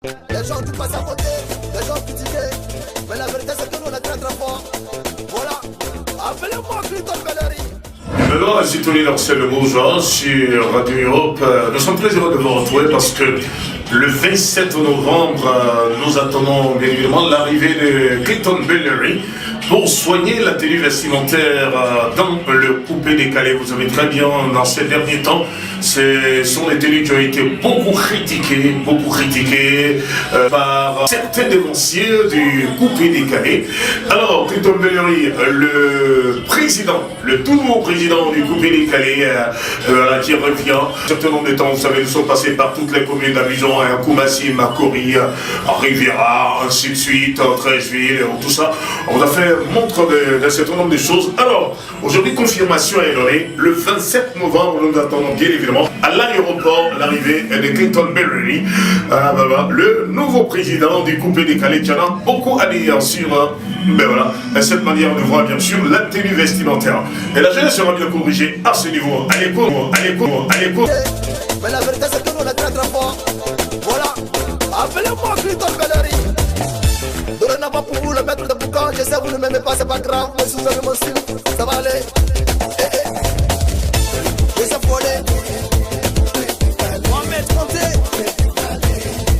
Les gens qui passent à côté, les gens critiquaient. Mais la vérité c'est que nous on est très très fort. Voilà. Appelez-moi Clinton Bellery. Maintenant, la citoyenne Marcel Bourgeois sur Radio Europe. Nous sommes très heureux de vous retrouver parce que le 27 novembre, nous attendons bien évidemment l'arrivée de Clinton Bellery pour soigner la tenue vestimentaire dans le coupé décalé. Vous savez très bien, dans ces derniers temps, ce sont des tenues qui ont été beaucoup critiquées par certains dénonciers du coupé décalé. Alors, Clinton Bellery, le président, le tout nouveau président du coupé décalé, qui revient. Un certain nombre de temps, vous savez, nous sommes passés par toutes les communes d'Abidjan, à Koumassi, Makori, Riviera, ainsi de suite, Treichville, tout ça. On a fait montre d'un certain nombre de choses. Alors, aujourd'hui, confirmation est donnée. Le 27 novembre, nous attendons bien évidemment à l'aéroport l'arrivée de Clinton Bellery, le nouveau président du coupé décalé, qui en a beaucoup à dire sur cette manière de voir bien sûr la tenue vestimentaire. Et la jeunesse sera bien corrigée à ce niveau. Allez, cours. Mais la vérité c'est que nous on est très très fort. Voilà. Appelez-moi Clinton Bellery. Dorénavant pour vous le maître de boucan. Je sais vous ne m'aimez pas, c'est pas grave. Mais si vous avez mon style, ça va aller. Je sais voler. Mohamed Conté.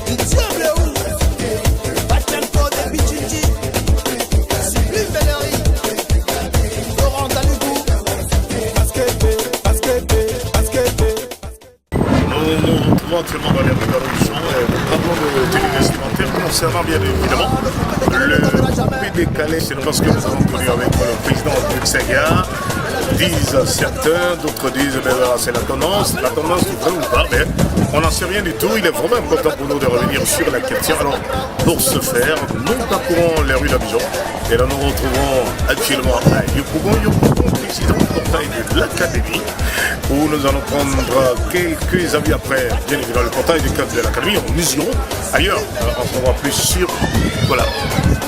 Du diable est où? Bachelko de Bichiti. Sublime Bellery. Laurent Dalibou. Basket. Nous retrouvons actuellement dans les rues d'Arusson parlons de tenue vestimentaire concernant bien évidemment le coupé décalé. C'est parce que nous avons connu avec le président Boutsaga. Disent certains, d'autres disent c'est la tendance du vrai ou pas, mais on n'en sait rien du tout. Il est vraiment important pour nous de revenir sur la question. Alors, pour ce faire, nous parcourons les rues d'Abidjan et là nous retrouvons actuellement à Yopougon, président du portail de l'Académie, où nous allons prendre quelques avis après, bien évidemment, le portail du cadre de l'Académie. Nous irons ailleurs, on se voit plus sur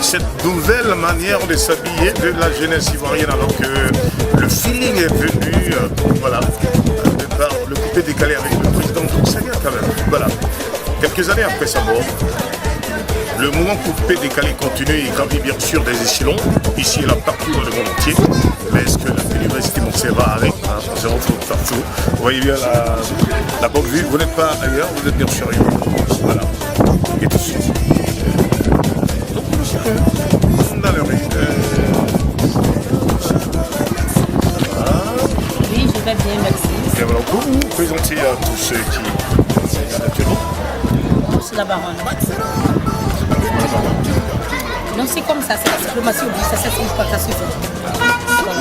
cette nouvelle manière de s'habiller de la jeunesse ivoirienne, alors que le feeling est venu, par le coupé décalé avec le président Boutsaga quand même. Voilà. Quelques années après sa mort, le mouvement coupé décalé continue et gravit bien sûr des échelons, ici et là, partout dans le monde entier. Mais est-ce que la tenue vestimentaire va avec? On se retrouve partout. Vous voyez bien la bonne vue, vous n'êtes pas ailleurs, vous êtes bien sûr ailleurs. Voilà. Et tout de suite. Donc nous sommes dans le rues. Oui, je vais bien, merci. Et voilà, pour vous présenter à tous ceux qui actuellement. C'est la baronne. Non, c'est comme ça, c'est la suprématie oblige, ça s'explique pas, ça suffit.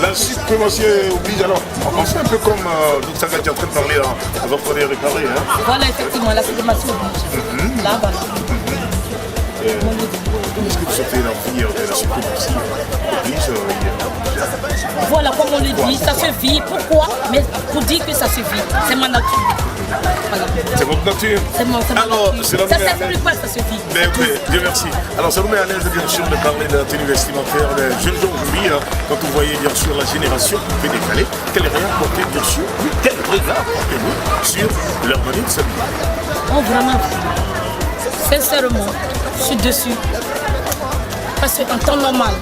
La suprématie oblige, alors, c'est un peu comme Boutsaga qui est en train de parler à votre réparé. Voilà, effectivement, la suprématie oblige. Là, voilà. Est-ce que vous sortez l'envie de la suprématie oblige Voilà, comme on le dit, ça suffit. Pourquoi? Mais pour dire que ça suffit, c'est ma nature. Voilà. C'est votre nature? C'est ma alors, nature. Ça s'explique pas, ça suffit. Mais oui, Dieu merci. Alors ça nous met à l'aise bien sûr de parler de la tenue vestimentaire des jeunes gens aujourd'hui, quand vous voyez bien sûr la génération coupée décalée, quel regard portez bien sûr, quel regard portez-vous sur leur manière de s'habiller? Oh vraiment, sincèrement, je suis dessus. Parce qu'en temps normal,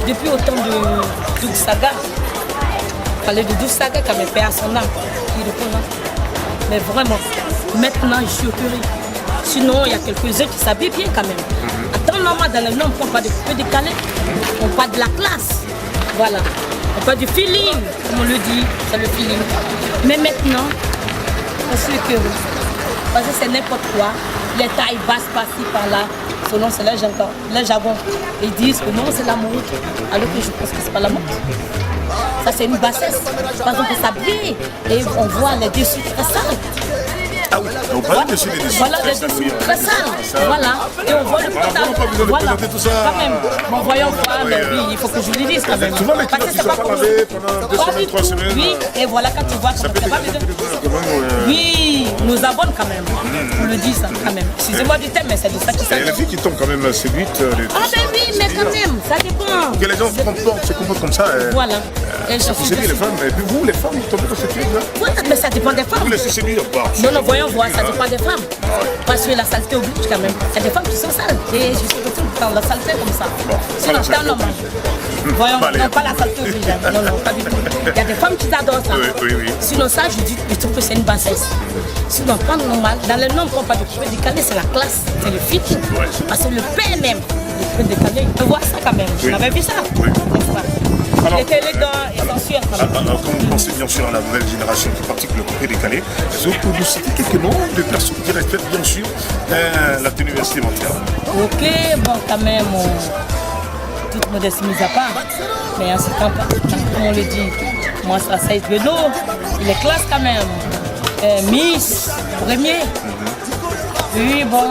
depuis au temps de Boutsaga, il fallait de Boutsaga qui avait fait à son âme, qui répond là. Mais vraiment, maintenant je suis écœurée. Sinon, il y a quelques-uns qui s'habillent bien quand même. En temps normal, dans le nom, on ne parle pas de coupé décalé, on parle de la classe. Voilà. On parle du feeling, comme on le dit, c'est le feeling. Mais maintenant, je suis écœurée. Parce que c'est n'importe quoi. Les tailles basses par-ci, par-là. Selon c'est leur jargon. Ils disent que non, c'est la mode. Alors que je pense que c'est pas la mode. Ça, c'est une bassesse. Par exemple, on s'habille et on voit les dessus très sales. Ah oui, on parle dessus des dessus. Voilà, les dessus très sales. Voilà. Et on voit le pantalon. Pas besoin de présenter tout ça. Quand même. Bon, voyons voir, mais oui, il faut que je lui dise quand même. Souvent, les clients qui ne sont pas lavés pendant 2 semaines, 3 semaines. Oui, et voilà, quand tu vois comment c'est pas besoin. Oui, nous abonne quand même. On le dit ça quand même. Excusez-moi du thème, mais c'est de ça qu'il s'agit. Il y a des filles qui tombent quand même séduites. Ah ben oui, mais quand même, ça dépend. Que les gens se comportent comme ça. Voilà. Ça vous séduit les femmes, mais vous, les femmes, vous tombez dans cette chose-là? Oui, mais ça dépend des femmes. Vous laissez séduire pas. Non, Voyons voir, ça dépend des femmes. Parce que la saleté oblige quand même. Il y a des femmes qui sont sales. Et je suis retrouve dans la saleté comme ça. C'est dans le temps normal. Voyons, non, pas la saleté oblige. Non, non, pas du tout. Il y a des femmes qui adorent ça. Oui. Sinon, ça, je trouve que c'est une bassesse. Sinon, pas normal. Dans les normes qu'on parle de coupé décalé, c'est la classe, c'est le fit. Parce que le père même, le coupé décalé, il peut voir ça quand même. Vous avez vu ça? Il était élégant et sensuel quand même. Alors, quand vous pensez bien sûr à la nouvelle génération qui pratique le coupé décalé, est-ce que vous pouvez nous citer quelques noms de personnes qui respectent bien sûr la tenue vestimentaire? Ok, bon, quand même, toute modestie mise à part. Mais en ce temps, comme on le dit, moi, ça Saïd Benoît, il est classe quand même. Miss, premier. Oui, bon,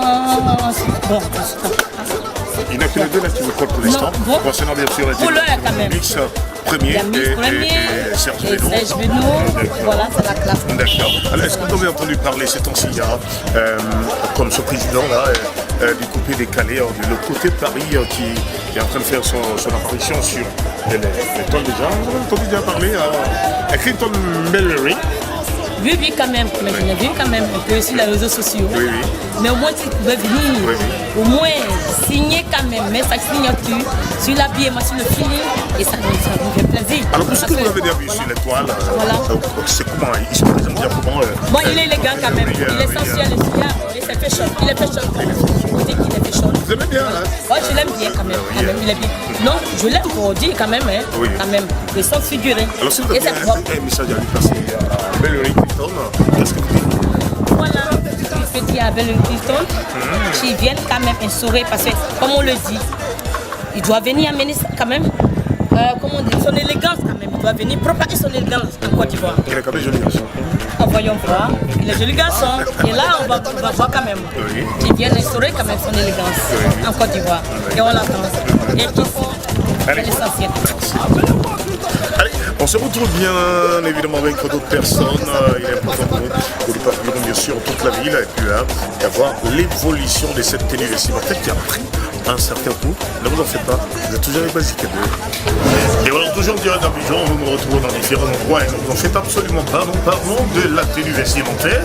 il n'y a que les deux là qui vous collent pour l'instant. Concernant bien sûr la Miss premier et Serge Benoît. Voilà, c'est la classe. D'accord. Alors, est-ce que vous avez entendu parler ces temps-ci, comme ce président là, du coupé décalé, le côté de Paris qui est en train de faire son apparition sur les toiles déjà? Vous avez entendu déjà parler à Clinton Mellery? Oui, quand même, mais je l'ai vu quand même un peu sur les réseaux sociaux. Oui. Mais au moins, tu pouvais venir, au moins signer quand même, mettre sa signature sur l'habillement, sur le feeling, et ça nous fait plaisir. Alors, pour ce que vous avez déjà vu sur l'étoile, c'est comment il se présente bien comment bon, il est élégant quand même, il est sensuel, il est fashion, il est fashion. On dit qu'il est fashion. Vous aimez bien, hein? Oui, je l'aime bien quand même, il est bien. Non, je l'aime pour dire quand même, quand même, le sens figuré. Alors, si vous avez un message à lui passer à Mellery Clinton, qu'est-ce que vous dites? Voilà, je peux dire à Mellery Clinton qu'ils viennent quand même instaurer, parce que, comme on le dit, il doit venir amener quand même, comment on dit, son élégance quand même. Il doit venir propager son élégance en Côte d'Ivoire. Il est quand même joli garçon. Voyons voir, il est joli garçon. Et là, on va voir quand même qu'il vient instaurer quand même son élégance en Côte d'Ivoire. Et on l'attend. Et qu'il faut, c'est l'essentiel. Allez, on se retrouve bien évidemment avec d'autres personnes. Il est important pour nous de parcourir bien sûr toute la ville et puis d'avoir l'évolution de cette tenue vestimentaire qui a pris un certain coup. Ne vous en faites pas, vous êtes toujours avec Basique 2. Et voilà, toujours en direct d'Abidjan, nous nous retrouvons dans différents endroits et ne vous en faites absolument pas. Nous parlons de la tenue vestimentaire.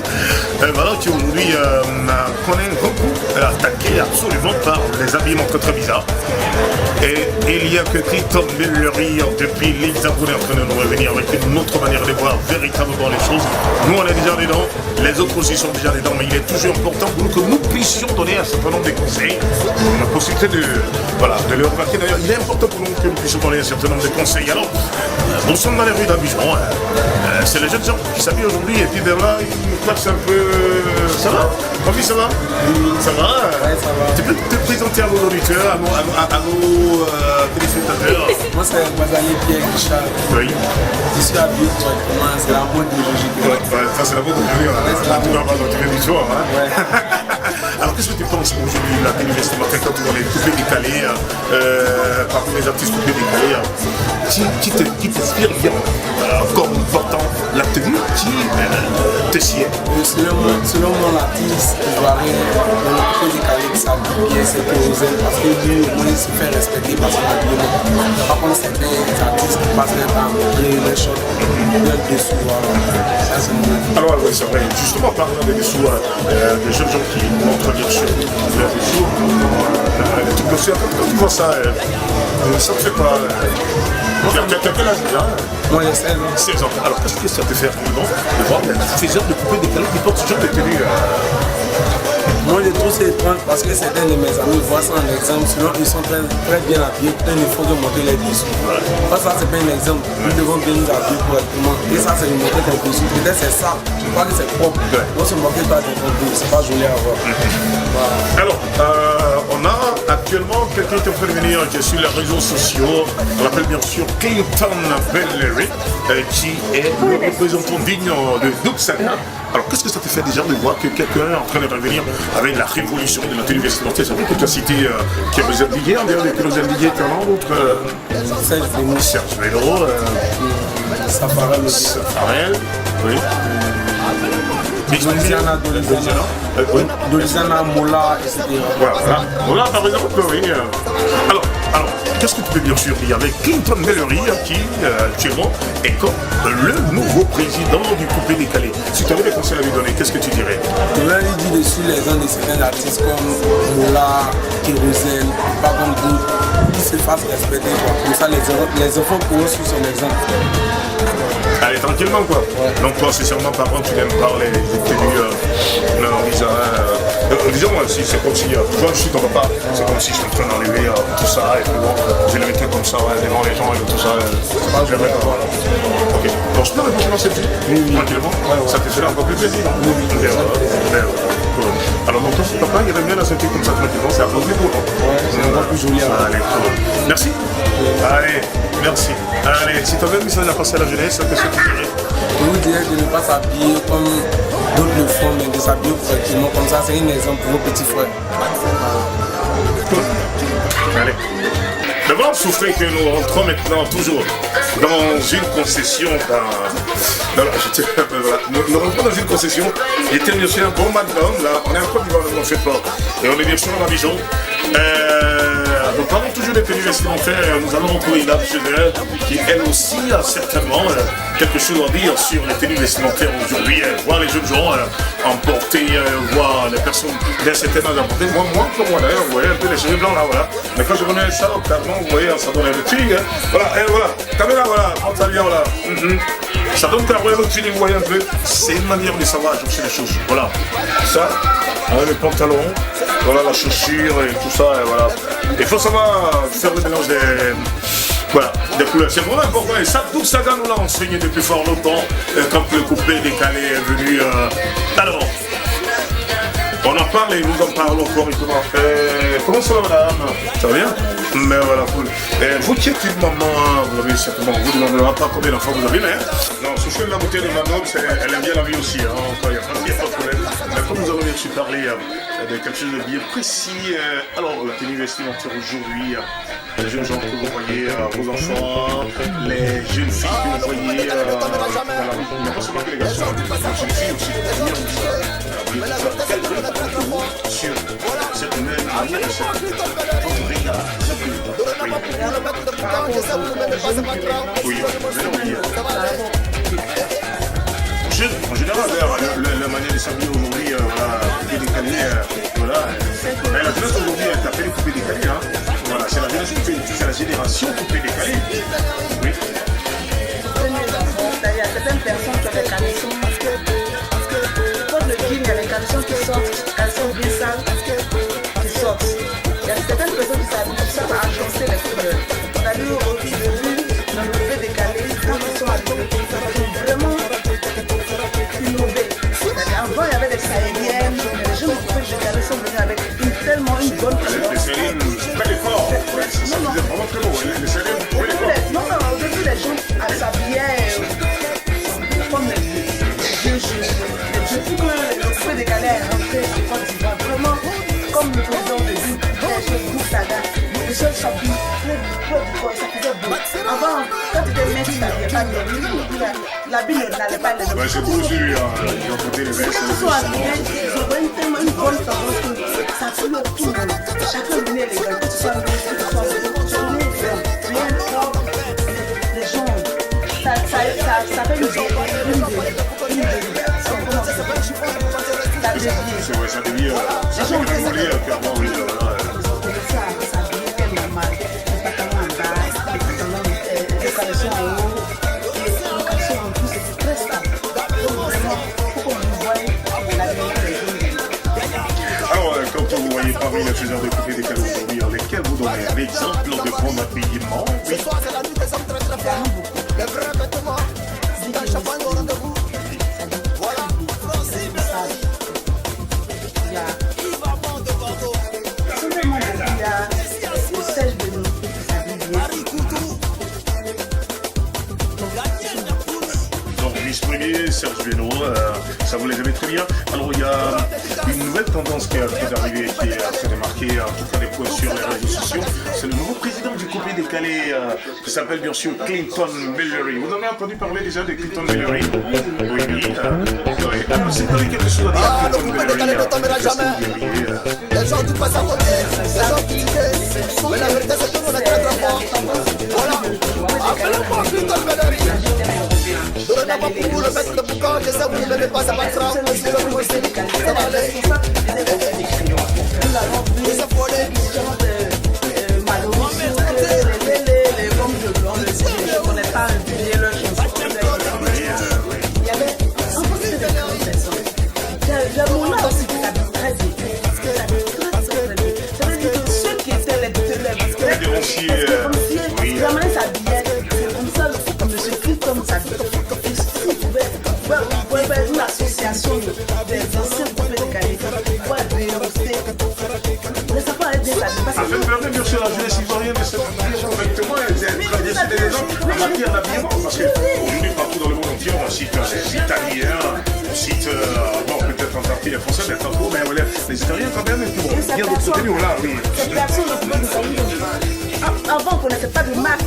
Voilà, qui aujourd'hui connaît un grand coup attaqué absolument par les habillements très très bizarres. Et il n'y a que Clinton Mellery depuis l'exemple, on est en train de nous revenir avec une autre manière de voir véritablement les choses. Nous on est déjà dedans, les autres aussi sont déjà dedans, mais il est toujours important pour nous que nous puissions donner un certain nombre de conseils. On a possibilité de le remarquer. D'ailleurs, il est important pour nous que nous puissions donner un certain nombre de conseils. Alors, nous sommes dans les rues d'Abidjan. C'est les jeunes gens qui s'habillent aujourd'hui et puis là, ils claquent un peu. Ça va? Ravi, ça va? Ça va? Ouais, ça va. Tu peux te présenter à nos auditeurs, à nos téléspectateurs? Moi, c'est Bazali Pierre Richard. Oui. Je suis habillé correctement, c'est la mode de logique. Ça, c'est la mode de logique. Tu vas pas dans du jour. Alors, qu'est-ce que tu penses aujourd'hui de la tenue vestimentaire quand tu vois les coupés décalés, parmi les artistes coupés décalés, qui t'inspire bien comme portant la tenue qui te sied? Selon mon artiste, je dois rien dans le coupé décalé qui s'habille bien, c'est que vous aimez parce que lui, il se fait respecter par son habillement. Par contre, c'est des artistes qui passent leur temps à les choses, leur dessous. Ça, c'est mon avis. Alors, oui, c'est vrai. Justement, parlant des dessous, des jeunes gens qui montrent bien sûr leurs dessous, les trucs dessus, quand tu vois ça, ça te fait pas. Tu as quel âge déjà? Moi, j'ai 16 ans. 16 ans. Alors, qu'est-ce que ça te fait rapidement de voir ces gens de coupés décalés qui portent ce genre de tenue? Moi, je trouve c'est étrange parce que certains de mes amis voient ça en exemple, sinon ils sont très, très bien habillés, peut-être il faut de montrer les dessous. Ça, c'est pas un exemple. Nous devons bien nous habiller correctement. Et ça, c'est de montrer tes dessous. Peut-être c'est ça. Je crois que c'est propre. Non, se moquer toi de ton dessous, c'est pas joli à voir. Alors, on a actuellement quelqu'un qui est en train de venir sur les réseaux sociaux. On l'appelle bien sûr Clinton Mellery, qui est le représentant digne de Duxana. Alors, qu'est-ce que ça te fait déjà de voir que quelqu'un est en train de revenir avec la révolution de la tenue vestimentaire? C'est vrai que tu as cité qui nous a dit hier, d'ailleurs, qui nous a dit hier, d'autres. Serge Benoît, Safarel, oui. Dolizana, Mola, etc. Voilà, par exemple, oui. Alors, Alors, qu'est-ce que tu peux dire sur lui avec Clinton Mallory qui actuellement est comme le nouveau président du coupé décalé. Si tu avais des conseils à lui donner, qu'est-ce que tu dirais? Je vais lui dire dessus les gens de certains artistes comme Mola, Kérosène, pas comme d'autres, qui se fassent respecter. Comme ça, les enfants pourront suivre son exemple. Allez, tranquillement quoi. Ouais. Donc toi, c'est sûrement par contre tu n'aimes pas les tenues en disant si c'est comme si toi je suis ton papa, c'est comme si je suis en train d'enlever tout ça et puis bon, je le mettais comme ça devant les gens et tout ça. C'est pas j'aimerais pas. Ok. Donc je peux répondre dans cette vie tranquillement. Ouais. Ça te fait encore plus plaisir. Oui. Cool. Alors donc toi, papa, il aime bien la ceinture comme ça tranquillement, c'est applaudi pour nous. Ouais, c'est encore plus joli. Allez, cool. Merci. Allez, merci. Allez, si tu avais un message à passer à la jeunesse, qu'est-ce que tu dirais? Je vous dirais de ne pas s'habiller comme d'autres le font, mais de s'habiller correctement. Comme ça, c'est un exemple pour vos petits frères. Allez. Devant souffrir que nous rentrons maintenant toujours dans une concession nous rentrons dans une concession. Il était bien sûr un bon background là. On est en Côte d'Ivoire, on fait pas. Et on est bien sûr dans la vision. Donc parlons toujours des tenues vestimentaires, nous allons retrouver une dame chez elle qui elle aussi a certainement quelque chose à dire sur les tenues vestimentaires aujourd'hui, voir les jeunes gens emporter, voir les personnes d'un certain âge emporter. Moi comme moi d'ailleurs, vous voyez un peu les cheveux blancs là, voilà. Mais quand je connais ça, clairement, vous voyez, ça donne le tigre. Voilà, et voilà, caméra, voilà, prends ça bien, voilà. Ça donne ta vraie routine, vous voyez un peu. C'est une manière de savoir ajuster les choses. Voilà, ça, avec les pantalons, voilà la chaussure et tout ça, et voilà. Il faut savoir faire le mélange des couleurs. C'est vraiment important. Et ça, Doug Saga nous l'a enseigné depuis fort longtemps, quand le coupé décalé est venu. Alors, on en parle et nous en parlons encore. Comment ça va, madame? Ça va bien? Mais voilà, cool. Vous qui êtes une maman, vous avez certainement, vous ne demandera pas combien d'enfants vous avez, mais non, souffler de la beauté de madame, elle aime bien la vie aussi, hein, il n'y a pas de problème. Mais comme nous avons bien su parler de quelque chose de bien précis, alors la tenue vestimentaire aujourd'hui, les jeunes gens que vous voyez, vos enfants, les jeunes filles que vous voyez, il n'y a pas seulement que les garçons, les jeunes filles aussi, sur cette même manière de en général, la manière de s'habiller aujourd'hui, coupé décalé, voilà. La jeunesse aujourd'hui est appelée coupé décalé, hein. Voilà, c'est la jeunesse coupé, c'est la génération coupé décalé. Oui. Il y a certaines personnes qui ont des caleçons. Comme le jean, il y a des caleçons qui sortent, caleçons bien sales, qui sortent. Il y a certaines personnes qui s'habillent comme ça pour agencer les couleurs. C'est-à-dire aujourd'hui, dans le coupé décalé, quand ils sont habillés, ils sont vraiment innovés. Avant, il y avait des sahéliennes, mais les gens coupés décalés sont venus avec tellement une bonne couleur. Les sahéliennes, pas l'effort. C'est vraiment très beau. Les sahéliennes, pas l'effort. Non, au début, les gens s'habillaient comme les vieux jeux. Depuis que le coupé décalé est rentré en Côte d'Ivoire, vraiment, comme le président de l'île, Doug Saga, les gens s'habillent très du corps, ça faisait beau. Avant, quand tu étais mince, tu n'avais pas bien. L'habit n'allait pas les autres. C'est beau celui-là, ils ont côté les vestes. Quand ils sont habillés, ils ont tellement une bonne tendance que ça tue tout le monde. Chacun venait les gars, que tu sois mince, que tu sois rien propre. Les gens, ça fait une c'est vrai, ça dévie, ça fait le voler, clairement, oui, voilà. Ça devient normal. Les pantalons en bas, les caleçons en haut, les caleçons en plus, c'est très stable. Donc vraiment, il faut qu'on vous voie l'habillement des jeunes. Alors, quand vous voyez parmi les faiseurs de coupé décalé aujourd'hui, lesquels vous donnez l'exemple de bon habillement? Oui. Donc vice-premier, Serge Benoît, ça vous les avez très bien. Alors il y a une nouvelle tendance qui est arrivée, qui a fait remarquer en tout cas des points sur les réseaux sociaux. C'est le nouveau président du Coupé décalé qui s'appelle bien sûr Clinton Mallory. Vous en avez entendu parler déjà de Clinton Mallory? Oui, oui. C'est pas quelque chose à dire. Le Coupé décalé ne tombera jamais. Les gens qui passent à côté, les gens qui crient. Mais la vérité c'est que nous on est très très fort. Voilà. Appelez-moi Clinton Mallory. Donnez-moi pour vous le maître de boucan. Je sais que vous ne m'aimez pas, ça va être grave. Monsieur le ministre, ça va aller. Vous affolez. Je ne connais pas publier leur chanson. Il y avait un peu de personnes. Le moment aussi qui s'habille très bien. Très bien. Ça veut dire que ceux qui étaient les ronciers s'habillaient. C'est comme ça le monsieur Clinton s'habille. Vous pouvez faire une association des anciens coupés de qualité. Vous pouvez dénoncer. Mais ça peut être des habits. Ça fait peur, bien sûr, la jeunesse ivoirienne de s'habiller correctement et d'être décidé les gens en matière d'habillement. Parce qu'aujourd'hui, partout dans le monde entier, on cite les Italiens, on cite, bon, peut-être en partie les Français, mais pas trop, mais les Italiens quand même, et puis bon, bien d'autres côtés, nous, là, oui. Cette personne ne pouvait nous saluer. Avant, on ne connaissait pas de marque.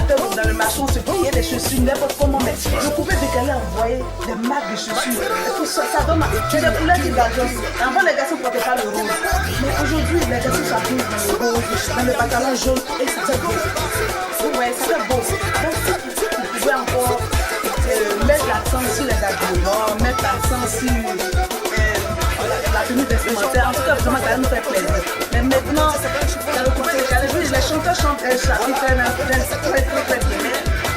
Dans le marché, on se payait des chaussures n'importe comment, mais je pouvais décaler envoyer des marques de chaussures. Et tout ça, ça donne c'est des couleurs qui d'argent. Avant, les garçons ne portaient pas le rose. Mais aujourd'hui, les garçons s'habillent dans le rose, dans le pantalon jaune, et ça fait beau. Vous voyez, ça fait beau. Donc, si vous pouvez encore mettre l'accent sur les habillements, mettre l'accent sur la tenue vestimentaire, en tout cas, vraiment, ça va nous faire plaisir. Mais maintenant, dans le côté les chanteurs chantent un chapitre très bien.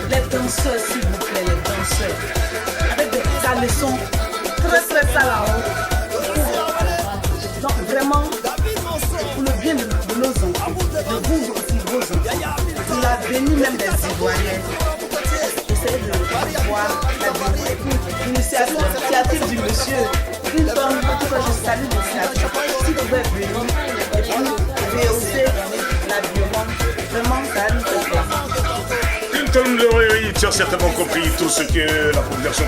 Les danseurs, s'il vous plaît, les danseurs. Avec des caleçons très sales en haut. Donc vraiment, pour le bien de nos enfants, de vous aussi, vos enfants, pour l'avenir même des Ivoiriens, essayez de voir l'initiative du monsieur Clinton. En tout cas, je salue l'initiative. Si vous pouvez venir et puis rehausser l'habillement, vraiment, ça nous fait plaisir. Clinton Mallory, tu as certainement compris tout ce que la population